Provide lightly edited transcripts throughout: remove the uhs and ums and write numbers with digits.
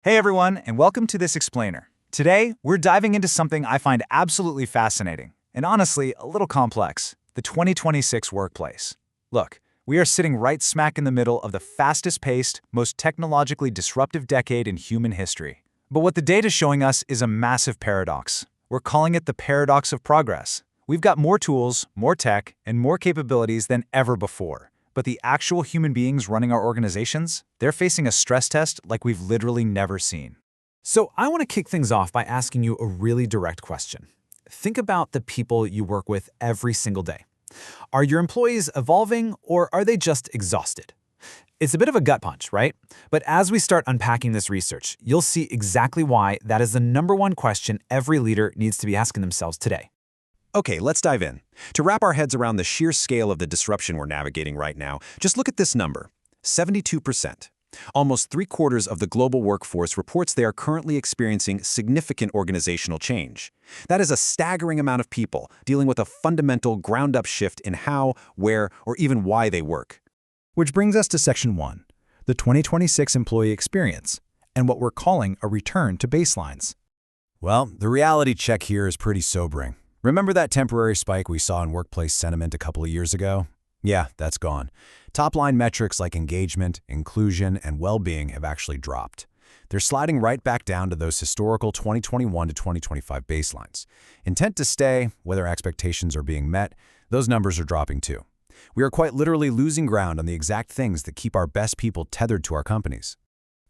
Hey everyone, and welcome to this explainer. Today, we're diving into something I find absolutely fascinating, and honestly, a little complex: the 2026 workplace. Look, we are sitting right smack in the middle of the fastest-paced, most technologically disruptive decade in human history. But what the data's showing us is a massive paradox. We're calling it the paradox of progress. We've got more tools, more tech, and more capabilities than ever before. But the actual human beings running our organizations, they're facing a stress test like we've literally never seen. So I want to kick things off by asking you a really direct question. Think about the people you work with every single day. Are your employees evolving, or are they just exhausted? It's a bit of a gut punch, right? But as we start unpacking this research, you'll see exactly why that is the #1 question every leader needs to be asking themselves today. Okay, let's dive in. To wrap our heads around the sheer scale of the disruption we're navigating right now, just look at this number: 72%. Almost 3/4 of the global workforce reports they are currently experiencing significant organizational change. That is a staggering amount of people dealing with a fundamental ground-up shift in how, where, or even why they work. Which brings us to Section 1, the 2026 employee experience, and what we're calling a return to baselines. Well, the reality check here is pretty sobering. Remember that temporary spike we saw in workplace sentiment a couple of years ago? Yeah, that's gone. Top-line metrics like engagement, inclusion, and well-being have actually dropped. They're sliding right back down to those historical 2021 to 2025 baselines. Intent to stay, whether expectations are being met, those numbers are dropping too. We are quite literally losing ground on the exact things that keep our best people tethered to our companies.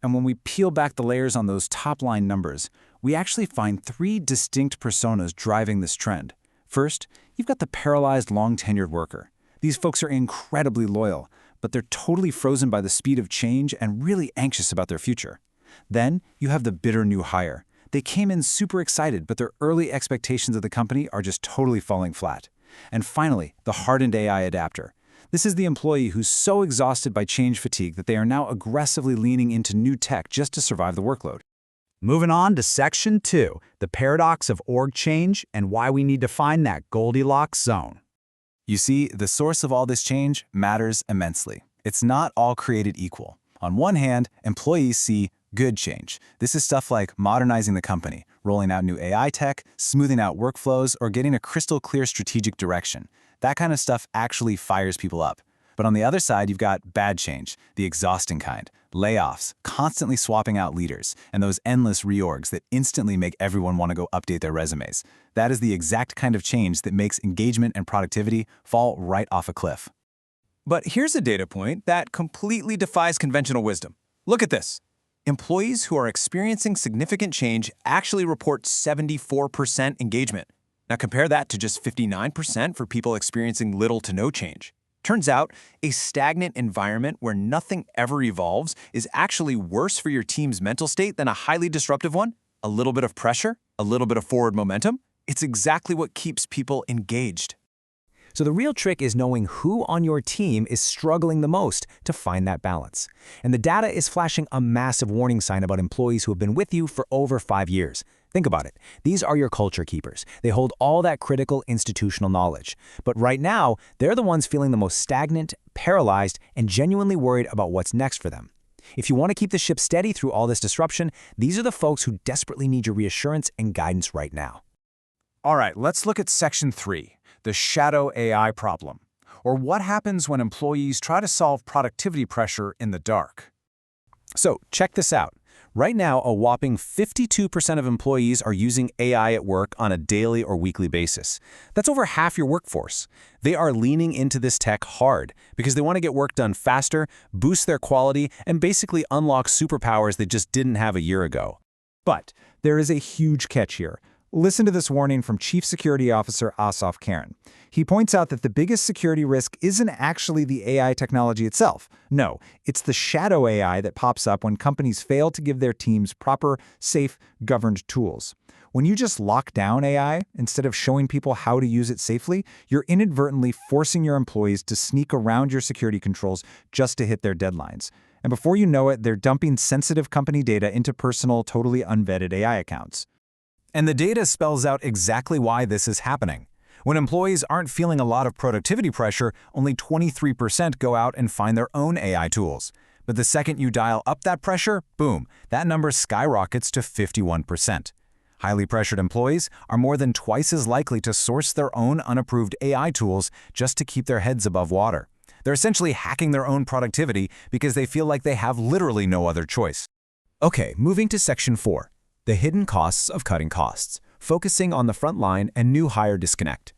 And when we peel back the layers on those top-line numbers, we actually find 3 distinct personas driving this trend. First, you've got the paralyzed, long-tenured worker. These folks are incredibly loyal, but they're totally frozen by the speed of change and really anxious about their future. Then, you have the bitter new hire. They came in super excited, but their early expectations of the company are just totally falling flat. And finally, the hardened AI adapter. This is the employee who's so exhausted by change fatigue that they are now aggressively leaning into new tech just to survive the workload. Moving on to Section 2, the paradox of org change and why we need to find that Goldilocks zone. You see, the source of all this change matters immensely. It's not all created equal. On one hand, employees see good change. This is stuff like modernizing the company, rolling out new AI tech, smoothing out workflows, or getting a crystal clear strategic direction. That kind of stuff actually fires people up. But on the other side, you've got bad change, the exhausting kind. Layoffs, constantly swapping out leaders, and those endless reorgs that instantly make everyone want to go update their resumes. That is the exact kind of change that makes engagement and productivity fall right off a cliff. But here's a data point that completely defies conventional wisdom. Look at this. Employees who are experiencing significant change actually report 74% engagement. Now compare that to just 59% for people experiencing little to no change. Turns out, a stagnant environment where nothing ever evolves is actually worse for your team's mental state than a highly disruptive one. A little bit of pressure, a little bit of forward momentum. It's exactly what keeps people engaged. So the real trick is knowing who on your team is struggling the most to find that balance. And the data is flashing a massive warning sign about employees who have been with you for over 5 years. Think about it. These are your culture keepers. They hold all that critical institutional knowledge. But right now, they're the ones feeling the most stagnant, paralyzed, and genuinely worried about what's next for them. If you want to keep the ship steady through all this disruption, these are the folks who desperately need your reassurance and guidance right now. All right, let's look at Section 3, the shadow AI problem, or what happens when employees try to solve productivity pressure in the dark. So, check this out. Right now, a whopping 52% of employees are using AI at work on a daily or weekly basis. That's over half your workforce. They are leaning into this tech hard because they want to get work done faster, boost their quality, and basically unlock superpowers they just didn't have a year ago. But there is a huge catch here. Listen to this warning from Chief Security Officer Asaf Karen. He points out that the biggest security risk isn't actually the AI technology itself. No, it's the shadow AI that pops up when companies fail to give their teams proper, safe, governed tools. When you just lock down AI, instead of showing people how to use it safely, you're inadvertently forcing your employees to sneak around your security controls just to hit their deadlines. And before you know it, they're dumping sensitive company data into personal, totally unvetted AI accounts. And the data spells out exactly why this is happening. When employees aren't feeling a lot of productivity pressure, only 23% go out and find their own AI tools. But the second you dial up that pressure, boom, that number skyrockets to 51%. Highly pressured employees are more than twice as likely to source their own unapproved AI tools just to keep their heads above water. They're essentially hacking their own productivity because they feel like they have literally no other choice. Okay, moving to Section 4, the hidden costs of cutting costs, focusing on the front line and new hire disconnect.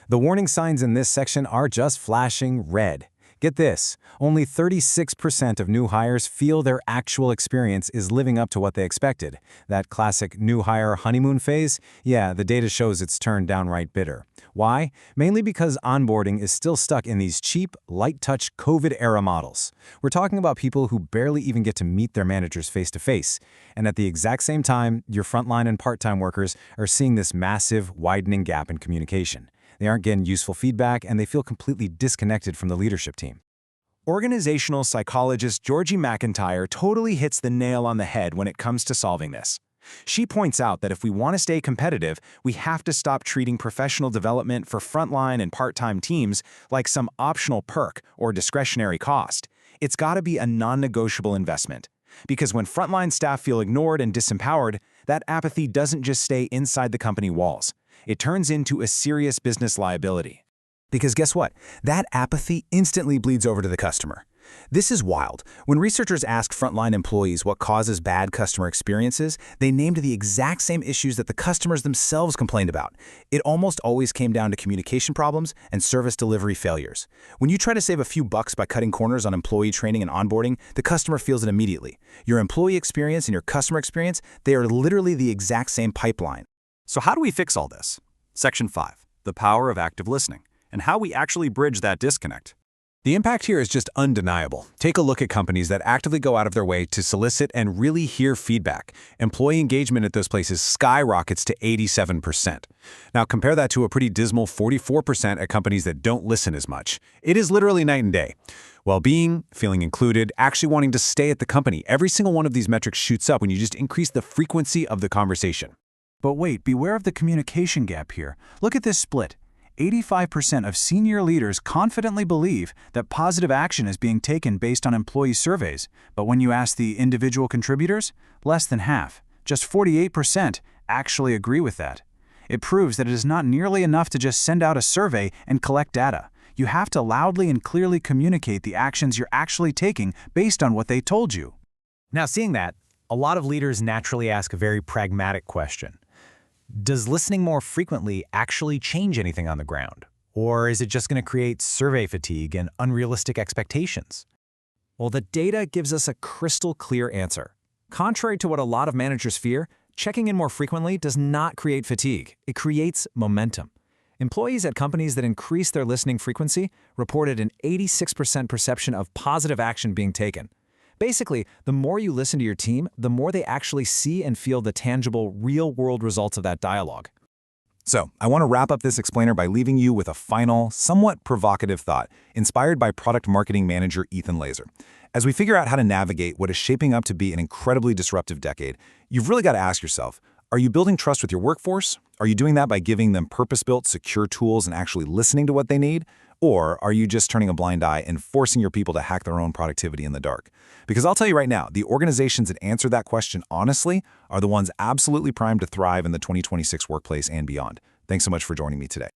The warning signs in this section are just flashing red. Get this, only 36% of new hires feel their actual experience is living up to what they expected. That classic new hire honeymoon phase? Yeah, the data shows it's turned downright bitter. Why? Mainly because onboarding is still stuck in these cheap, light-touch COVID-era models. We're talking about people who barely even get to meet their managers face-to-face. And at the exact same time, your frontline and part-time workers are seeing this massive, widening gap in communication. They aren't getting useful feedback, and they feel completely disconnected from the leadership team. Organizational psychologist Georgie McIntyre totally hits the nail on the head when it comes to solving this. She points out that if we want to stay competitive, we have to stop treating professional development for frontline and part-time teams like some optional perk or discretionary cost. It's got to be a non-negotiable investment. Because when frontline staff feel ignored and disempowered, that apathy doesn't just stay inside the company walls. It turns into a serious business liability. Because guess what? That apathy instantly bleeds over to the customer. This is wild. When researchers asked frontline employees what causes bad customer experiences, they named the exact same issues that the customers themselves complained about. It almost always came down to communication problems and service delivery failures. When you try to save a few bucks by cutting corners on employee training and onboarding, the customer feels it immediately. Your employee experience and your customer experience, they are literally the exact same pipeline. So how do we fix all this? Section 5, the power of active listening, and how we actually bridge that disconnect. The impact here is just undeniable. Take a look at companies that actively go out of their way to solicit and really hear feedback. Employee engagement at those places skyrockets to 87%. Now compare that to a pretty dismal 44% at companies that don't listen as much. It is literally night and day. Well-being, feeling included, actually wanting to stay at the company. Every single one of these metrics shoots up when you just increase the frequency of the conversation. But wait, beware of the communication gap here. Look at this split. 85% of senior leaders confidently believe that positive action is being taken based on employee surveys, but when you ask the individual contributors, less than half, just 48%, actually agree with that. It proves that it is not nearly enough to just send out a survey and collect data. You have to loudly and clearly communicate the actions you're actually taking based on what they told you. Now, seeing that, a lot of leaders naturally ask a very pragmatic question. Does listening more frequently actually change anything on the ground? Or is it just going to create survey fatigue and unrealistic expectations? Well, the data gives us a crystal clear answer. Contrary to what a lot of managers fear, checking in more frequently does not create fatigue. It creates momentum. Employees at companies that increase their listening frequency reported an 86% perception of positive action being taken. Basically, the more you listen to your team, the more they actually see and feel the tangible, real-world results of that dialogue. So, I want to wrap up this explainer by leaving you with a final, somewhat provocative thought, inspired by product marketing manager Ethan Laser. As we figure out how to navigate what is shaping up to be an incredibly disruptive decade, you've really got to ask yourself, are you building trust with your workforce? Are you doing that by giving them purpose-built, secure tools and actually listening to what they need? Or are you just turning a blind eye and forcing your people to hack their own productivity in the dark? Because I'll tell you right now, the organizations that answer that question honestly are the ones absolutely primed to thrive in the 2026 workplace and beyond. Thanks so much for joining me today.